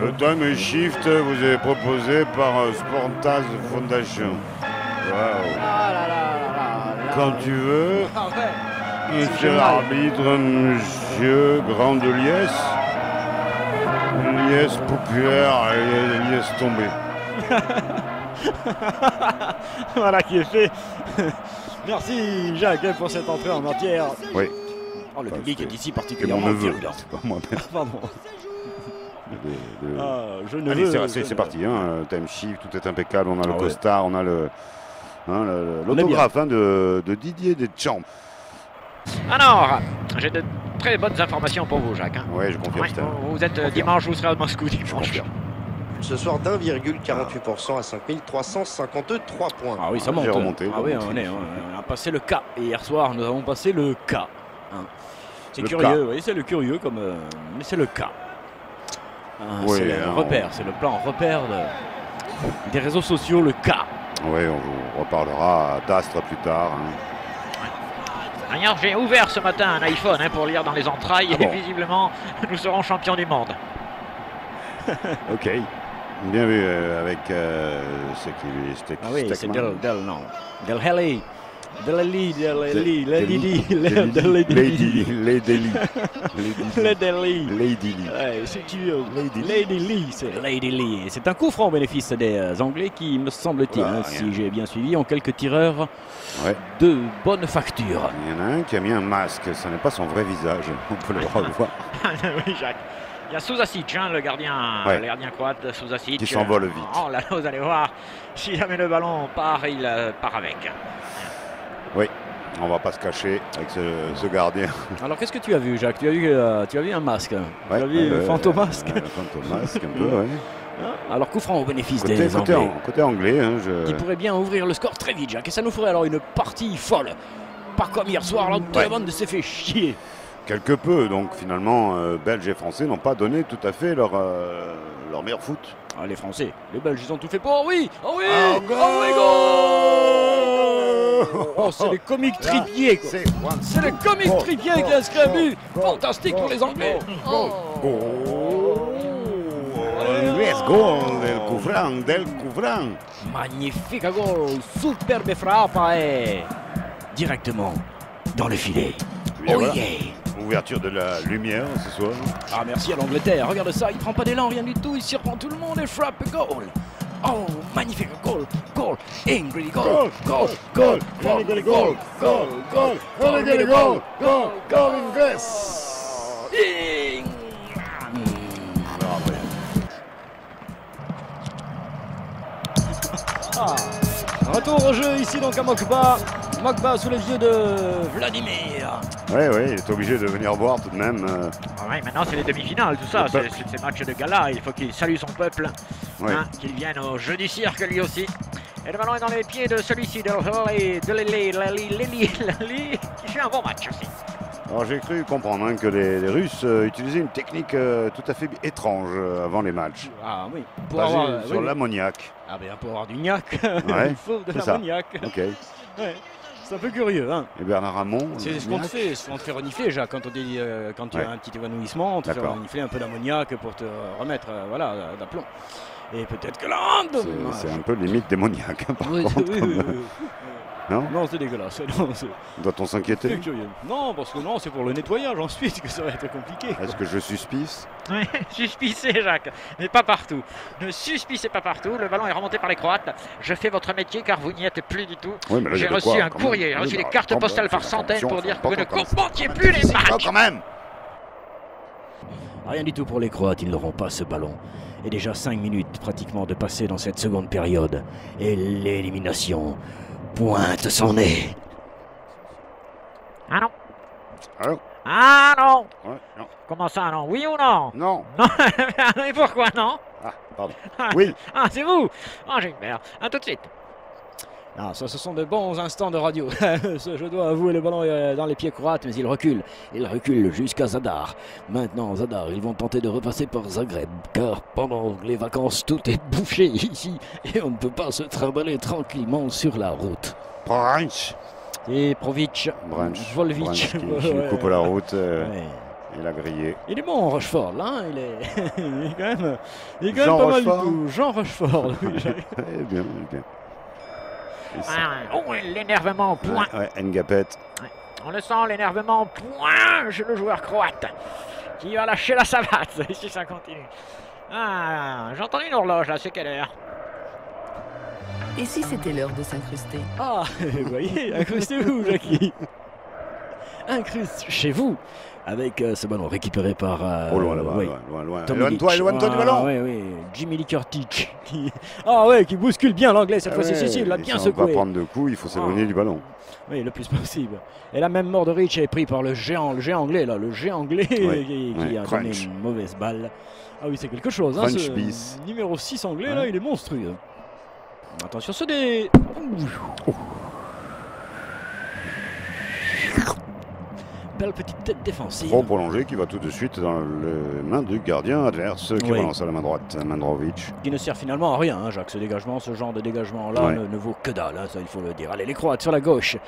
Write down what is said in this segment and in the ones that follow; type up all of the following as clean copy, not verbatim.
Le time shift vous est proposé par Sportaz Foundation. Waouh. Quand tu veux, monsieur l'arbitre, monsieur Grand de Liesse. Liesse populaire et Liesse tombée. Voilà qui est fait. Merci Jacques pour cette entrée en matière. Oui. Oh, le public est ici C'est particulièrement mon neveu, virulent. c'est pas moi. Pardon. Je ne Allez, veux. c'est parti, hein, time shift, tout est impeccable, on a le ouais. costard, on a l'autographe de Didier Deschamps. Alors, j'ai de très bonnes informations pour vous, Jacques. Ouais, je confirme. Ouais, vous êtes dimanche, vous serez à Moscou dimanche. Ce soir d'1,48% à 5353 points. Ah oui, ça monte. J'ai remonté. Ah oui, on a passé le K. Et hier soir, nous avons passé le K. Hein. C'est Le curieux, oui, c'est le curieux, mais c'est le K. Oui, c'est le repère, c'est le plan repère des réseaux sociaux, le K. Oui, on vous reparlera d'Astre plus tard. D'ailleurs, j'ai ouvert ce matin un iPhone pour lire dans les entrailles bon. et visiblement, nous serons champions du monde. Ok. Bien vu avec ce qui Ah oui, c'est Steckman. Del Helly. Lady Lee. Ouais, c'est curieux. Lady Lee, c'est Lady Lee. C'est un coup franc au bénéfice des Anglais qui, me semble-t-il, Voilà, si j'ai bien suivi, ont quelques tireurs Ouais. de bonne facture. Il y en a un qui a mis un masque, ce n'est pas son vrai visage, on peut le revoir. Oui, Jacques. Il y a Souzasic, le gardien croate, Souzasic. Qui s'envole vite. Oh là là, vous allez voir, si jamais le ballon part, il part avec. Oui, on va pas se cacher avec ce gardien. Alors qu'est-ce que tu as vu, Jacques? Tu as vu un masque? Tu as vu Fantomasque? Fantomasque un peu, oui. Alors coup franc au bénéfice des Anglais. Côté anglais, Qui pourrait bien ouvrir le score très vite, Jacques. Et ça nous ferait alors une partie folle. Pas comme hier soir, là, où Théoman s'est fait chier. quelque peu, donc finalement, Belges et Français n'ont pas donné tout à fait leur meilleur foot. Ah, les Français, les Belges, ils ont tout fait pour. Oh oui, oh oui, oh oui, oh, c'est les comiques tripiers, quoi. C'est le comique tripier qui a inscrit un but. Fantastique pour les Anglais. Let's go, del coup franc. Magnifique goal, superbe frappe et directement dans le filet. Bien, Oh voilà. yeah. Ouverture de la lumière ce soir. Ah, merci à l'Angleterre, regarde ça, il prend pas d'élan, rien du tout, il surprend tout le monde et frappe goal. Oh, magnifique goal, goal, Ingrid goal, goal, goal, goal, goal, goal, goal, goal, goal, goal, goal, goal, Retour au jeu ici donc à Mokba. Mokba sous les yeux de Vladimir. Oui, il est obligé de venir voir tout de même. Ouais, maintenant c'est les demi-finales, tout ça, c'est ces matchs de gala, il faut qu'il salue son peuple, Ouais. qu'il vienne au jeu du cirque lui aussi. Et le ballon est dans les pieds de celui-ci, de Lely, qui fait un bon match aussi. Alors j'ai cru comprendre que les Russes utilisaient une technique tout à fait étrange avant les matchs. Ah oui, pour Basée avoir, sur oui. l'ammoniac. Ah bien pour avoir du gnac, Ouais, il faut de c'est ça. l'ammoniac. Ok. Ouais. C'est un peu curieux, hein. Et Bernard Hamon. C'est ce qu'on te fait, renifler, Jacques, quand on dit quand tu as un petit évanouissement, on te fait D'accord. renifler un peu d'ammoniac pour te remettre voilà, d'aplomb. Et peut-être que là, C'est un peu limite démoniaque, hein, par contre. Non, Non, c'est dégueulasse. Non, doit-on c'est s'inquiéter? curieux. Non, parce que non, c'est pour le nettoyage ensuite que ça va être compliqué. Est-ce que je suspice? Oui, suspicez Jacques, mais pas partout. Ne suspicez pas partout, le ballon est remonté par les Croates. Je fais votre métier car vous n'y êtes plus du tout. Oui, mais là, il y J'ai a de reçu quoi, un quand courrier, même. j'ai reçu Oui, des bah, cartes quand postales même, par c'est centaines attention, pour dire c'est que vous ne important, commentiez plus les matchs. quand même. Rien du tout pour les Croates, ils n'auront pas ce ballon. Et déjà 5 minutes pratiquement de passer dans cette seconde période. Et l'élimination pointe son nez. Ah non. Allô? Ah non. Ouais, non. Comment ça non? Oui ou non? Non. Non. Et pourquoi non? Ah, pardon. Oui. Ah, c'est vous. Ah, j'ai peur. À tout de suite. Ah, ça, ce sont de bons instants de radio. Je dois avouer, le ballon est dans les pieds croates, mais il recule. Il recule jusqu'à Zadar. Maintenant, Zadar, ils vont tenter de repasser par Zagreb, car pendant les vacances, tout est bouché ici, et on ne peut pas se trimballer tranquillement sur la route. Punch. Et Provic, Branch Volvic. qui lui coupe la route. Ouais. Il a grillé. Il est bon, Rochefort, là. Hein, il est quand même, Jean pas mal Rochefort. du tout. Jean Rochefort. Oui, Eh bien, bien. Et ça- Oh, l'énervement au point. Ouais, Ngapet. On le sent, l'énervement au point chez le joueur croate qui va lâcher la savate si ça continue. Ah, j'ai entendu une horloge là, c'est quelle heure? Et si c'était l'heure de s'incruster? Ah, vous voyez, incrustez-vous, Jackie. Incruste chez vous. Avec ce ballon récupéré par... Oh loin là-bas, oui. loin. Tommy Éloigne-toi du ballon. Oui, Jimmy Lee Curtic. Qui bouscule bien l'anglais cette fois-ci. Si, il l'a bien Si on va secoué. pas prendre de coups, il faut s'éloigner du ballon. Oui, le plus possible. Et la même Mordorich est pris par le géant anglais, là. Le géant anglais qui a donné Crunch. une mauvaise balle. Ah oui, c'est quelque chose. Hein, Crunch ce bis. numéro 6 anglais, là, il est monstrueux. Attention, ce dé. Belle petite tête défensive. Trop prolongé qui va tout de suite dans les mains du gardien adverse qui Oui. va lancer à la main droite, Mandrovic. Qui ne sert finalement à rien, hein, Jacques, ce dégagement, ce genre de dégagement-là Ouais. ne vaut que dalle, hein, ça il faut le dire. Allez, les Croates sur la gauche,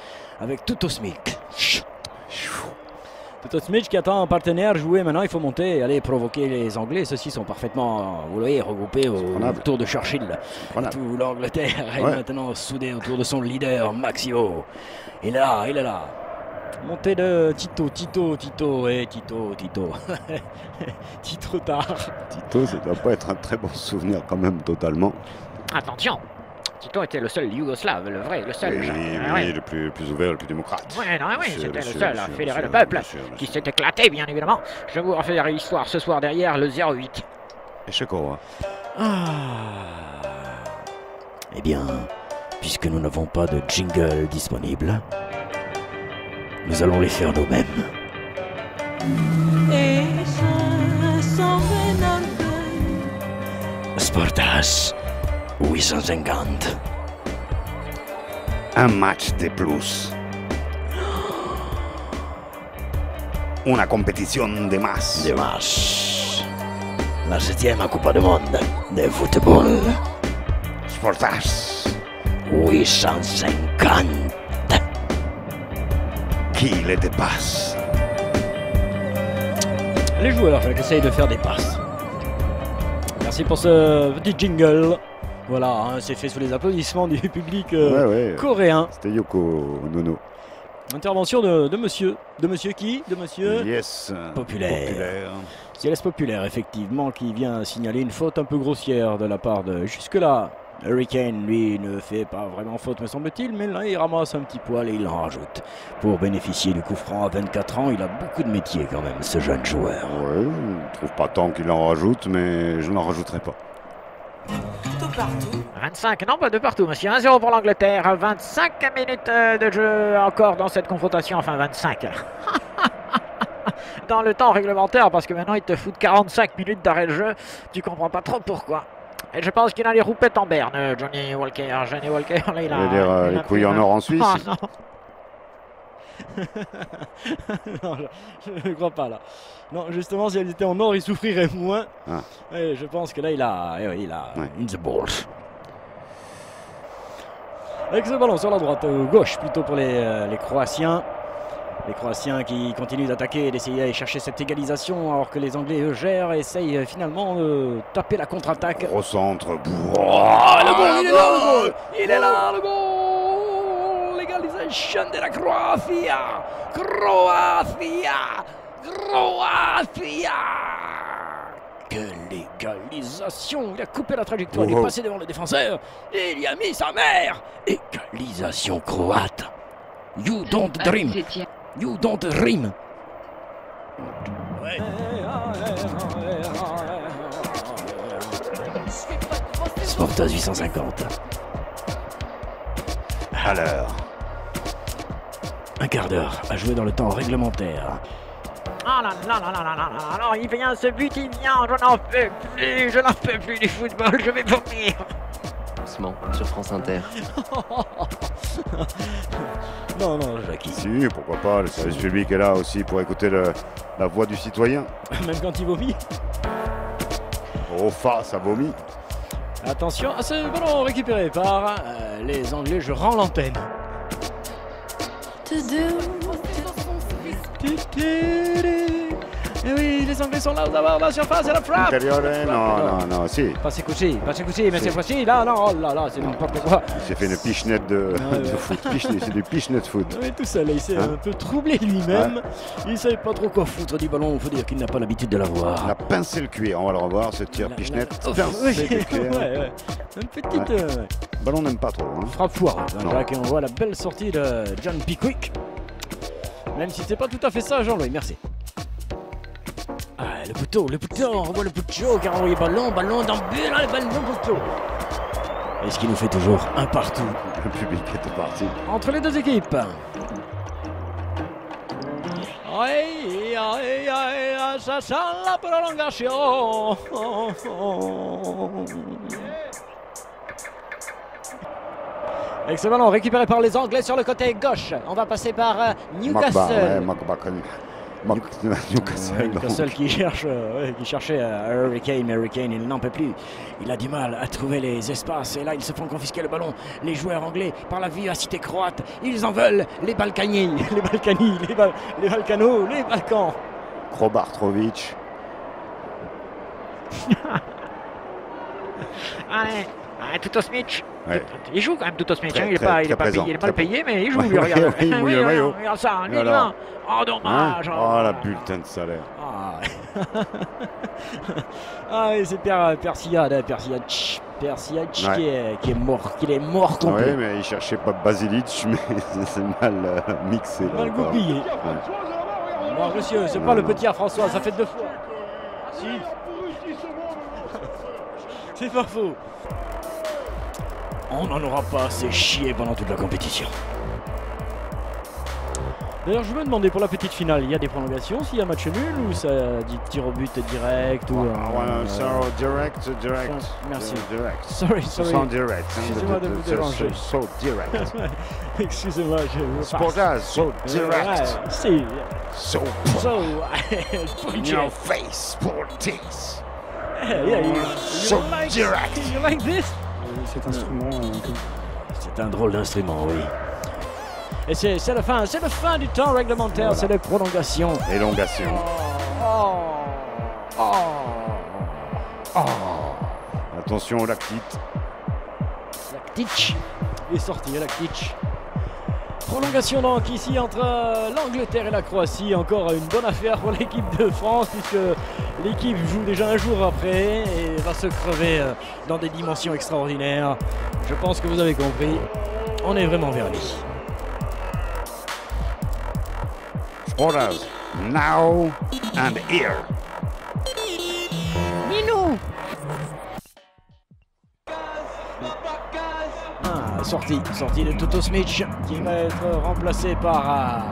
avec Tutosmic. Tutosmic qui attend un partenaire jouer maintenant, il faut monter et aller provoquer les Anglais. Ceux-ci sont parfaitement, vous voyez, regroupés autour de Churchill. Voilà. Tout l'Angleterre est Ouais. maintenant soudée autour de son leader, Maximo. Il est là. Montée de Tito. Tito. Tito tard. Tito, ça doit pas être un très bon souvenir quand même totalement. Attention, Tito était le seul Yougoslave, le vrai, le seul. Oui, le plus ouvert, le plus démocrate. Ouais, non, oui, c'était le Monsieur, seul à monsieur, fédérer le monsieur, peuple, monsieur, monsieur. qui s'est éclaté, bien évidemment. Je vous refais l'histoire ce soir derrière le 08. Échec au roi. Eh bien, puisque nous n'avons pas de jingle disponible, nous allons les faire nous-mêmes. Sportas 850. Un match de plus. Una competición de más. De más. La 7e Coupe du Monde de football. Sportas. 850. Qui les dépasse? Les joueurs qui essayent de faire des passes. Merci pour ce petit jingle. Voilà, hein, c'est fait sous les applaudissements du public Ouais. coréen. C'était Yoko Nono. Intervention de monsieur. De monsieur qui? De monsieur Yes. Populaire. Céleste Populaire, effectivement, qui vient signaler une faute un peu grossière de la part de... Jusque-là, Hurricane, lui, ne fait pas vraiment faute, me semble-t-il, mais là, il ramasse un petit poil et il en rajoute. Pour bénéficier du coup franc à 24 ans, il a beaucoup de métier quand même, ce jeune joueur. Ouais, je trouve pas tant qu'il en rajoute, mais je n'en rajouterai pas. Tout partout. 25, non, pas de partout, monsieur. 1-0 pour l'Angleterre. 25 minutes de jeu encore dans cette confrontation. Enfin, 25. Dans le temps réglementaire, parce que maintenant, ils te foutent 45 minutes d'arrêt de jeu. Tu comprends pas trop pourquoi. Et je pense qu'il a les roupettes en berne, Johnny Walker. Johnny Walker, là, il a... Vous voulez dire il les a couilles pris en un- or en Suisse? Ah, non. Non, je ne crois pas là. Non, justement, si elle était en or, il souffrirait moins. Ah. Et je pense que là, il a Ouais. in the balls. Avec ce ballon sur la droite, gauche plutôt pour les Croatiens. Les Croatiens qui continuent d'attaquer et d'essayer d'aller chercher cette égalisation alors que les Anglais eux gèrent et essayent finalement de taper la contre-attaque. Au centre. Le goal, il est là, le goal! Il est là, le goal! L'égalisation de la Croatia! Croatia! Quelle égalisation! Il a coupé la trajectoire, il est Wow. passé devant le défenseur et il y a mis sa mère! Égalisation croate! You don't dream! You don't dream! Sportas 850. À l'heure. Un quart d'heure à jouer dans le temps réglementaire. Ah là là là là là là là. Alors il vient ce but, il vient, je n'en peux plus du football, je vais vomir. Doucement, sur France Inter. Non, Jackie. Si, pourquoi pas, le service public est là aussi pour écouter la voix du citoyen. Même quand il vomit. Oh, ça vomit. Attention à ce ballon récupéré par les Anglais. Je rends l'antenne. to do. Et oui, les Anglais sont là, d'abord, la surface et la frappe. Intérieur, non, si. Passez-couchi, mais cette fois-ci, là, non, oh là là, c'est n'importe quoi. Il s'est fait une pichenette de foot. C'est du pichenet foot. Oui, tout seul, il s'est un peu troublé lui-même. Il ne savait pas trop quoi foutre du ballon, il faut dire qu'il n'a pas l'habitude de l'avoir. Il a pincé le cuir, on va le revoir, ce tir pichenette. Oui, Pincé le cuir. ouais. Une petite Le ballon n'aime pas trop. Hein. frappe foire. Non. Et on voit la belle sortie de John Pickwick. Même si c'est pas tout à fait ça, Jean-Louis, merci. Ah, le poteau, on revoit le poteau qui a envoyé ballon dans le but, là, le ballon poteau. Et ce qui nous fait toujours un partout Le public était parti. entre les deux équipes. Aïe, ça sent la prolongation. Excellent, récupéré par les Anglais sur le côté gauche. On va passer par Newcastle. Newcastle. Newcastle qui cherchait Hurricane, mais Hurricane il n'en peut plus. Il a du mal à trouver les espaces et là ils se font confisquer le ballon. Les joueurs anglais par la vivacité croate, ils en veulent les Balkans, les Balkans. Krobartrovic. Allez, Tuto Smith. Ouais. Il joue quand même Tuto Smith. Très, Il est très, pas, il très est pas présent, payé, il est mal très payé, mais il joue. Ouais, Lui, regarde. il mouille le maillot. Regarde ça, lui, Et alors oh Hein dommage. Oh la bulletin de salaire. Ah, ah oui, c'est Persiad Ouais. qui est mort, complet. Oui, mais il cherchait pas Basilic, mais c'est mal mixé. Là, Mal encore. goupillé. Ouais. Non, monsieur, c'est pas le petit à François, ça fait 2 fois. Si. C'est pas faux. On n'en aura pas assez chié pendant toute la compétition. D'ailleurs, je me demandais pour la petite finale, il y a des prolongations s'il y a match nul ou ça dit tir au but direct ou. Direct. Merci. Direct. Sorry. Sans direct. Excusez-moi de vous déranger. So direct. Excusez-moi, je. Sportage, so direct. Si. So Punch in your it. face, Sportix. Yeah, you So like, direct. You like this? Cet instrument. C'est un drôle d'instrument, oui. Et c'est la fin du temps réglementaire, Voilà. c'est les prolongations. Élongation. Attention au lactite. Lactic est sorti, Lactic. Prolongation donc ici entre l'Angleterre et la Croatie. Encore une bonne affaire pour l'équipe de France puisque l'équipe joue déjà un jour après et va se crever dans des dimensions extraordinaires. Je pense que vous avez compris. On est vraiment vernis. Sportage. Now and here. Minou. Sortie de Tuto Smith qui va être remplacé par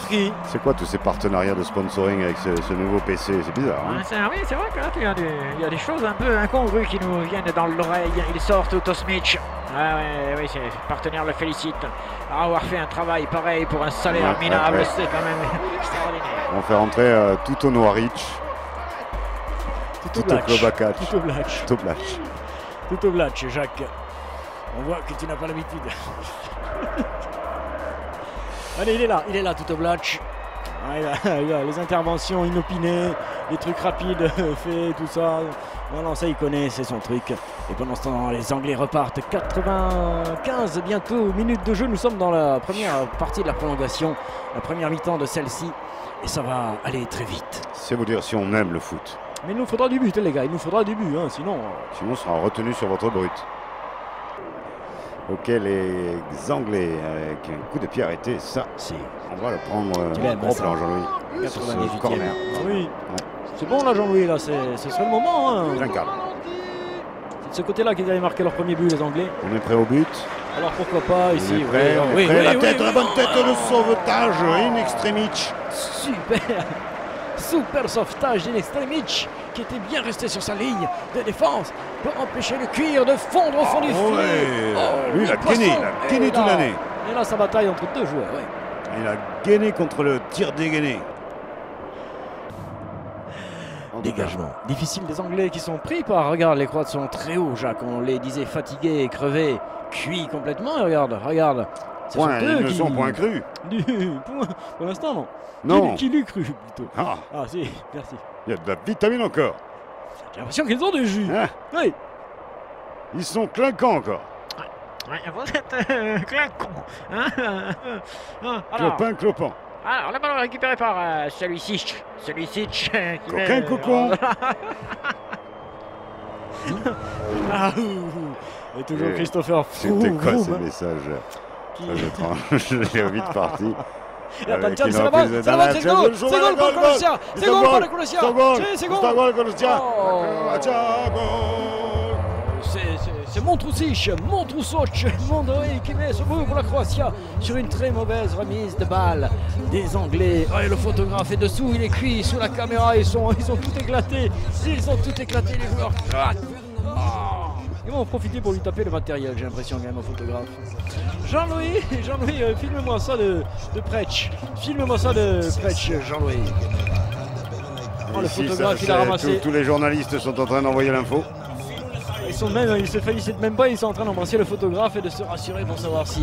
qui? C'est quoi tous ces partenariats de sponsoring avec ce nouveau PC? C'est bizarre. Hein? Oui, c'est vrai que là, il y a des choses un peu incongrues qui nous viennent dans l'oreille. Il sort Tuto Smith. Oui, ses partenaires le félicitent. Avoir fait un travail pareil pour un salaire minable, c'est quand même extraordinaire. On fait rentrer Tuto Noiric. Tuto Klobacac. Tuto Black, Jacques. On voit que tu n'as pas l'habitude. Allez, il est là, Tuto Black. Il a les interventions inopinées, les trucs rapides faits, tout ça. Non, ça il connaît, c'est son truc. Et pendant ce temps, les Anglais repartent. 95 bientôt minutes de jeu. Nous sommes dans la première partie de la prolongation, la première mi-temps de celle-ci. Et ça va aller très vite. C'est vous dire si on aime le foot. Mais il nous faudra du but, les gars, il nous faudra du but, hein, sinon... Sinon, on sera retenu sur votre brut. Ok, les Anglais, avec un coup de pied arrêté, ça, Si. on va le prendre Tu l'aimes, gros ça. plan, Jean-Louis. Sur ce 98e. corner. Ah oui. C'est bon là, Jean-Louis, là, ce serait le moment. Hein. Plein cadre. C'est de ce côté-là qu'ils avaient marqué leur premier but, les Anglais. On est prêt au but. Alors pourquoi pas On ici est prêt, on est oui, prêt. oui, La oui, tête, oui, la bonne oui. tête de sauvetage, in extremis. Super sauvetage d'In Extremis qui était bien resté sur sa ligne de défense pour empêcher le cuir de fondre au fond du filet. Lui, il a gainé, toute l'année. Et là, sa bataille entre deux joueurs. Ouais. Il a gainé contre le tir dégainé. Dégagement. Difficile des Anglais qui sont pris par... Regarde, les Croates sont très hauts, Jacques. On les disait fatigués, crevés, cuits complètement. Et regarde. Ce Point, sont eux ils ne qui- sont point crus. Pour l'instant, non. Non. Qui l'eût cru, plutôt. Ah, Ah, si, merci. il y a de la vitamine encore. J'ai l'impression qu'ils ont du jus. Hein, Oui. ils sont clinquants encore. Ouais, vous êtes clinquant. Hein Clopin, clopin. Alors, le ballon récupéré par celui-ci. Celui-ci qui Coquin, cocon. Ah, ouh. Et toujours Et Christopher C'était quoi Froome, ces messages étranges? J'ai vite parti. Et attention, Avec c'est une la balle, reprise c'est la balle, de c'est le goal, c'est le goal pour le Croatia, c'est le goal pour le Croatia, c'est goal. C'est Montrousic, Mondré qui met ce but pour la Croatia sur une très mauvaise remise de balle des Anglais. Ouais, le photographe est dessous, il est cuit sous la caméra, ils ont tout éclaté, les joueurs croates. Oh, ils vont en profiter pour lui taper le matériel, j'ai l'impression quand même au photographe. Jean-Louis, filme-moi ça de Pretsch. Filme-moi ça de Pretsch, Jean-Louis. Oh, le Ici, photographe, il a ramassé. Tous les journalistes sont en train d'envoyer l'info. Ils se félicitent même pas, ils sont en train d'embrasser le photographe et de se rassurer pour savoir si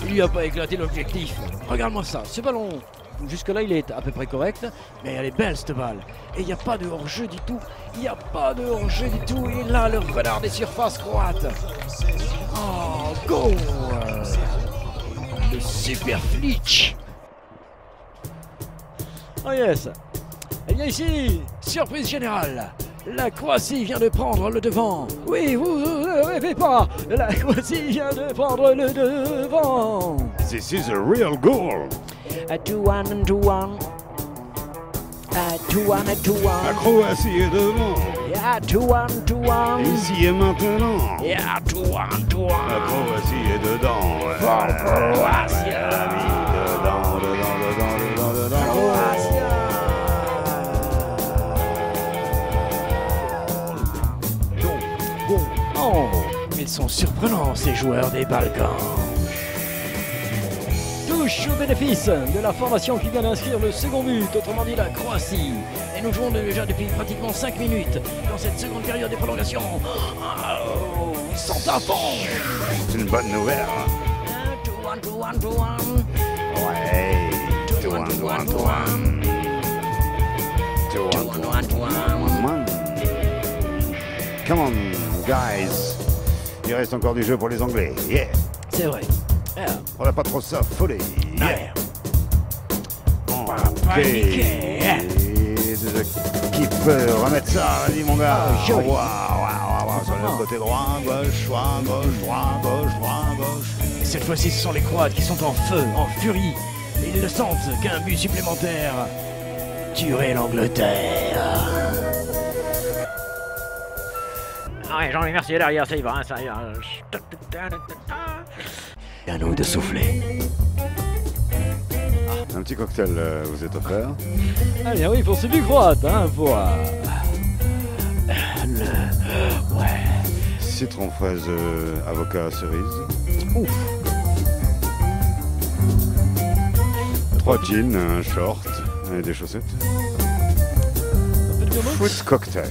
il lui a pas éclaté l'objectif. Regarde-moi ça, ce ballon, jusque-là il est à peu près correct, mais elle est belle cette balle. Et il n'y a pas de hors-jeu du tout, il n'y a pas de hors-jeu du tout. Et là, le renard des surfaces croates. Oh, go! Le super flitch. Oh yes. Et bien ici, surprise générale. La Croatie vient de prendre le devant. Oui, vous ne rêvez pas. La Croatie vient de prendre le devant. This is a real goal. A 2-1 and 2-1. A 2-1 and 2-1. La Croatie est devant. Yeah, 2-1, 2-1. Ici et maintenant. Yeah, 2-1, 2-1. La Croatie est dedans. Croatie. Dedans. Oh, ils sont surprenants ces joueurs des Balkans. Touche au bénéfice de la formation qui vient d'inscrire le second but, autrement dit la Croatie. Et nous jouons déjà depuis pratiquement 5 minutes dans cette seconde période des prolongations. Oh, ils sont à fond. C'est une bonne nouvelle. 2-1, 2-1, 2-1. Ouais. 2-1, 2-1, 2-1. 2-1, 2-1. Come on, guys. Il reste encore du jeu pour les Anglais. Yeah. C'est vrai. Yeah. On n'a pas trop ça, folie. Yeah. On va paniquer. Qui peut remettre ça? Vas-y, mon gars. Ah, joli. Waouh. Sur le côté droit, gauche, droit, gauche. Et cette fois-ci, ce sont les Croates qui sont en feu, en furie. Et ils le sentent qu'un but supplémentaire tuerait l'Angleterre. Ah ouais, Jean-Louis, merci, derrière, ça y va, ça y va. Et à nous de souffler. Un petit cocktail vous est offert. Ah bien oui, pour ce but croate, hein, pour... ouais. Citron fraise, avocat cerise. Ouf. 3 jeans, un short et des chaussettes. Fruit cocktail.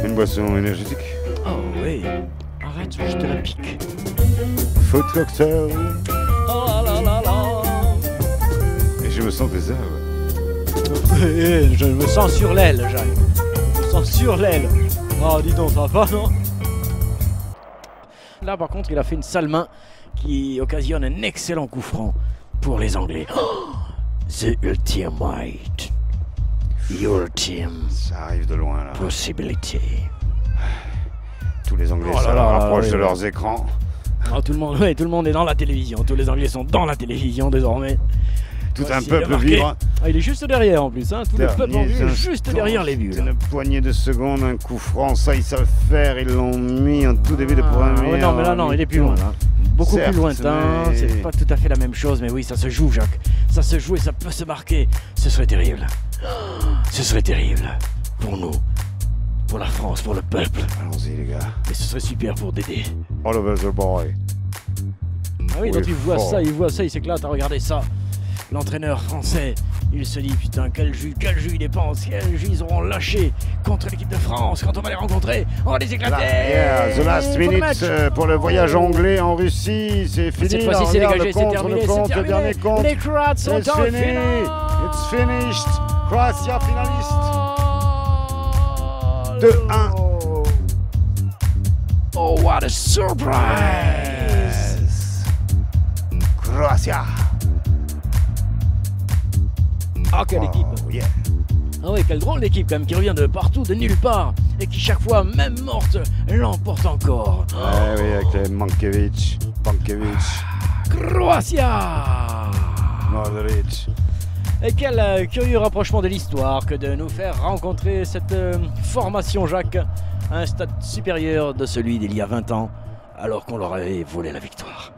Une boisson énergétique. Oh oui. Arrête, je te la pique. Fruit cocktail. Oh là là là. Et je me sens bizarre. Je me sens sur l'aile, Jacques. Je me sens sur l'aile. Oh, dis donc, ça va pas, non? Là, par contre, il a fait une sale main qui occasionne un excellent coup franc pour les Anglais. Oh, the ultimate. Ça arrive de loin, là. Possibility. Tous les Anglais Oh là se là, rapprochent oui, de oui. leurs écrans. Oh, tout le monde est dans la télévision. Tous les Anglais sont dans la télévision désormais. Tout un Voici peuple le marqué. vibre. Ah, il est juste derrière en plus. Hein. Tout le peuple en vue est juste instants, derrière les buts. Une poignée de secondes, un coup franc, ça ils savent faire. Ils l'ont mis en tout début de première. Ouais, non, mais là, non, il est plus loin. Là. Beaucoup Certes, plus lointain. mais- C'est pas tout à fait la même chose, mais oui, ça se joue, Jacques. Ça se joue et ça peut se marquer. Ce serait terrible. Ce serait terrible. Pour nous. Pour la France, pour le peuple. Allons-y, les gars. Et ce serait super pour Dédé. All over the boy. Ah oui, donc Oui, il voit fort. ça, il s'éclate à regarder ça. l'entraîneur français, il se dit putain quel jus ils dépensent, quel jus ils auront lâché contre l'équipe de France quand on va les rencontrer, on va les éclater. Yeah, the last minute pour le voyage anglais en Russie, c'est fini. Cette fois-ci c'est dégagé, c'est terminé, le dernier compte. Les Croates sont en finale. It's finished. Croatia finaliste. 2-1. Oh what a surprise. Croatia. Ah quelle équipe. Yeah. Ah oui, quelle drôle d'équipe quand même qui revient de partout, de nulle part et qui chaque fois, même morte, l'emporte encore. Ouais, oui, avec les Mankiewicz, Croatia. Modric. Et quel curieux rapprochement de l'histoire que de nous faire rencontrer cette formation Jacques à un stade supérieur de celui d'il y a 20 ans, alors qu'on leur avait volé la victoire.